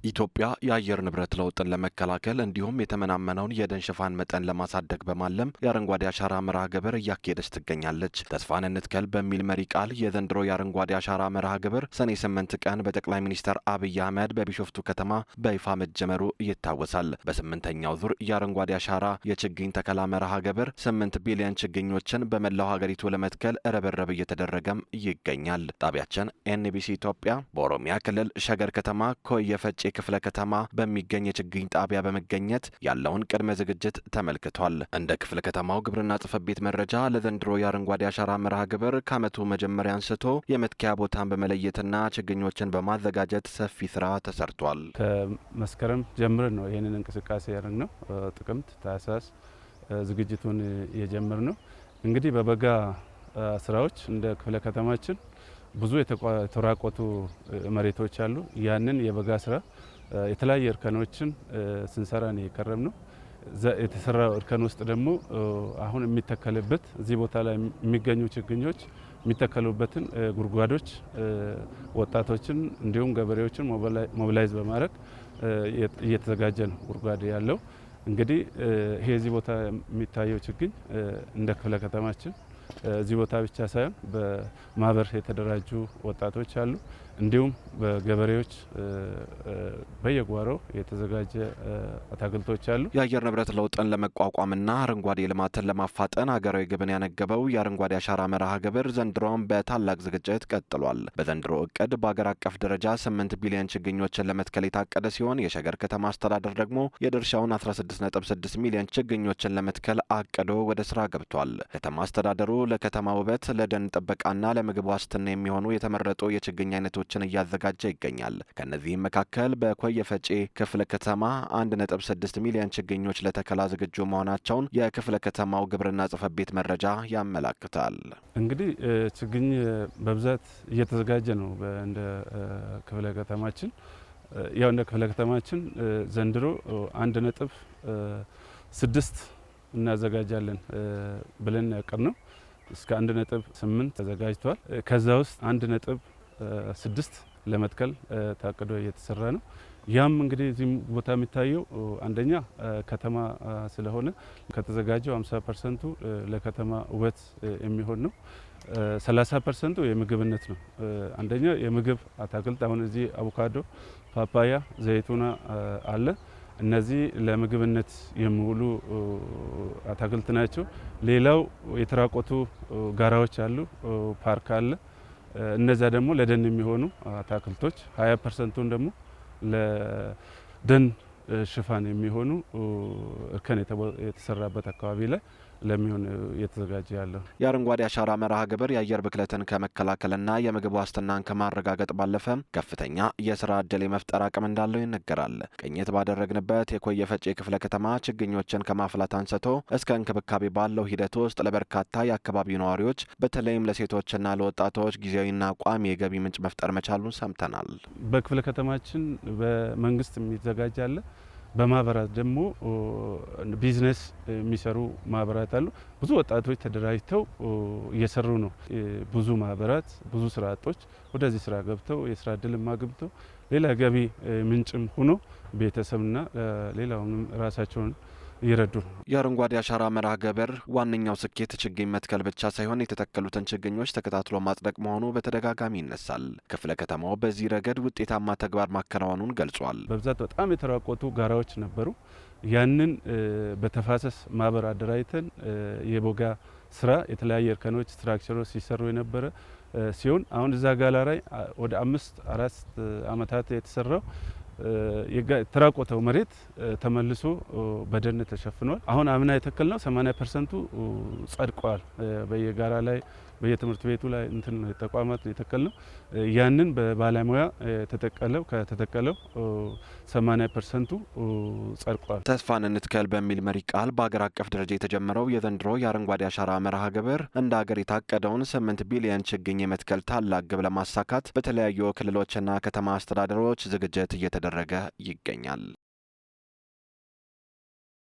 ኢትዮጵያ የአየር ንብረት ለውጥን ለመከላከል እንዲሁም የተመናመነውን የደን ሽፋን መጠን ለማሳደግ በማለም የአረንጓዴ አሻራ መርሃ ግብር እያካሄደች ትገኛለች። ተስፋን እንትከል በሚል መሪ ቃል የዘንድሮ የአረንጓዴ አሻራ መርሃ ግብር ሰኔ 8 ቀን በጠቅላይ ሚኒስትር አብይ አህመድ በቢሾፍቱ ከተማ በይፋ መጀመሩ ይታወሳል። በስምንተኛው ዙር የአረንጓዴ አሻራ የችግኝ ተከላ መርሃ ግብር 8 ቢሊዮን ችግኞችን በመላው ሀገሪቱ ለመትከል ርብርብ እየተደረገም ይገኛል። ጣቢያችን ኤንቢሲ ኢትዮጵያ በኦሮሚያ ክልል ሸገር ከተማ ኮየ ፈጬ ክፍለ ከተማ በሚገኝ የችግኝ ጣቢያ በመገኘት ያለውን ቅድመ ዝግጅት ተመልክቷል። እንደ ክፍለ ከተማው ግብርና ጽሕፈት ቤት መረጃ ለዘንድሮ የአረንጓዴ አሻራ መርሃ ግብር ከዓመቱ መጀመሪያ አንስቶ የመትከያ ቦታን በመለየትና ችግኞችን በማዘጋጀት ሰፊ ስራ ተሰርቷል። ከመስከረም ጀምረን ነው ይህንን እንቅስቃሴ ያደረግነው። ጥቅምት፣ ታህሳስ ዝግጅቱን የጀመርነው እንግዲህ በበጋ ስራዎች እንደ ክፍለ ከተማችን ብዙ የተራቆቱ መሬቶች አሉ። ያንን የበጋ ስራ የተለያየ እርከኖችን ስንሰራ ነው የከረም ነው። የተሰራው እርከን ውስጥ ደግሞ አሁን የሚተከልበት እዚህ ቦታ ላይ የሚገኙ ችግኞች የሚተከሉበትን ጉድጓዶች ወጣቶችን እንዲሁም ገበሬዎችን ሞቢላይዝ በማድረግ እየተዘጋጀ ነው ጉድጓድ ያለው። እንግዲህ ይሄ እዚህ ቦታ የሚታየው ችግኝ እንደ ክፍለ ከተማችን እዚህ ቦታ ብቻ ሳይሆን በማህበር የተደራጁ ወጣቶች አሉ። እንዲሁም በገበሬዎች በየጓሮው የተዘጋጀ አታክልቶች አሉ። የአየር ንብረት ለውጥን ለመቋቋምና አረንጓዴ ልማትን ለማፋጠን ሀገራዊ ግብን ያነገበው የአረንጓዴ አሻራ መርሃ ግብር ዘንድሮም በታላቅ ዝግጅት ቀጥሏል። በዘንድሮ እቅድ በአገር አቀፍ ደረጃ 8 ቢሊዮን ችግኞችን ለመትከል የታቀደ ሲሆን የሸገር ከተማ አስተዳደር ደግሞ የድርሻውን 16.6 ሚሊዮን ችግኞችን ለመትከል አቅዶ ወደ ስራ ገብቷል። ከተማ አስተዳደሩ ለከተማ ውበት፣ ለደን ጥበቃና ለምግብ ዋስትና የሚሆኑ የተመረጡ የችግኝ አይነቶችን እያዘጋጀ ይገኛል። ከነዚህም መካከል በኮየ ፈጬ ክፍለ ከተማ 1.6 ሚሊዮን ችግኞች ለተከላ ዝግጁ መሆናቸውን የክፍለ ከተማው ግብርና ጽሕፈት ቤት መረጃ ያመላክታል። እንግዲህ ችግኝ በብዛት እየተዘጋጀ ነው። እንደ ክፍለ ከተማችን እንደ ክፍለ ከተማችን ዘንድሮ 1.6 እናዘጋጃለን ብለን ያቀርነው እስከ 1.8 ተዘጋጅቷል። ከዛ ውስጥ 1.6 ለመትከል ታቅዶ እየተሰራ ነው። ያም እንግዲህ እዚህ ቦታ የሚታየው አንደኛ ከተማ ስለሆነ ከተዘጋጀው 50% ለከተማ ውበት የሚሆን ነው። 30% የምግብነት ነው። አንደኛ የምግብ አታክልት አሁን እዚህ አቮካዶ፣ ፓፓያ፣ ዘይቱና አለ። እነዚህ ለምግብነት የሚውሉ አታክልት ናቸው። ሌላው የተራቆቱ ጋራዎች አሉ፣ ፓርክ አለ። እነዛ ደግሞ ለደን የሚሆኑ አታክልቶች 20%ን ደግሞ ለደን ሽፋን የሚሆኑ እርከን የተሰራበት አካባቢ ላይ ለሚሆን እየተዘጋጀ ያለው የአረንጓዴ አሻራ መርሃ ግብር የአየር ብክለትን ከመከላከልና የምግብ ዋስትናን ከማረጋገጥ ባለፈ ከፍተኛ የስራ ዕድል የመፍጠር አቅም እንዳለው ይነገራል። ቅኝት ባደረግንበት የኮየ ፈጬ ክፍለ ከተማ ችግኞችን ከማፍላት አንስቶ እስከ እንክብካቤ ባለው ሂደት ውስጥ ለበርካታ የአካባቢው ነዋሪዎች በተለይም ለሴቶችና ለወጣቶች ጊዜያዊና ቋሚ የገቢ ምንጭ መፍጠር መቻሉን ሰምተናል። በክፍለ ከተማችን በመንግስት የሚዘጋጅ አለ። በማህበራት ደግሞ ቢዝነስ የሚሰሩ ማህበራት አሉ። ብዙ ወጣቶች ተደራጅተው እየሰሩ ነው። ብዙ ማህበራት፣ ብዙ ስራ አጦች ወደዚህ ስራ ገብተው የስራ እድልም አግኝተው ሌላ ገቢ ምንጭም ሆኖ ቤተሰብና ሌላውንም ራሳቸውን ይረዱ። የአረንጓዴ አሻራ መርሃ ግብር ዋነኛው ስኬት ችግኝ መትከል ብቻ ሳይሆን የተተከሉትን ችግኞች ተከታትሎ ማጽደቅ መሆኑ በተደጋጋሚ ይነሳል። ክፍለ ከተማው በዚህ ረገድ ውጤታማ ተግባር ማከናወኑን ገልጿል። በብዛት በጣም የተራቆቱ ጋራዎች ነበሩ። ያንን በተፋሰስ ማህበር አደራጅተን የቦጋ ስራ የተለያየ እርከኖች ስትራክቸሮች ሲሰሩ የነበረ ሲሆን አሁን እዛ ጋላ ላይ ወደ 4 አመታት የተሰራው የተራቆተው መሬት ተመልሶ በደን ተሸፍኗል። አሁን አምና የተከልነው 80% ጸድቋል። በየጋራ ላይ በየትምህርት ቤቱ ላይ ተቋማት የተከልነው ያንን በባለሙያ ከተተከለው 80% ጸድቋል። ተስፋን እንትከል በሚል መሪ ቃል በአገር አቀፍ ደረጃ የተጀመረው የዘንድሮ የአረንጓዴ አሻራ መርሃ ግብር እንደ ሀገር የታቀደውን 8 ቢሊዮን ችግኝ የመትከል ታላቅ ግብ ለማሳካት በተለያዩ ክልሎችና ከተማ አስተዳደሮች ዝግጅት እየተደረገ ይገኛል።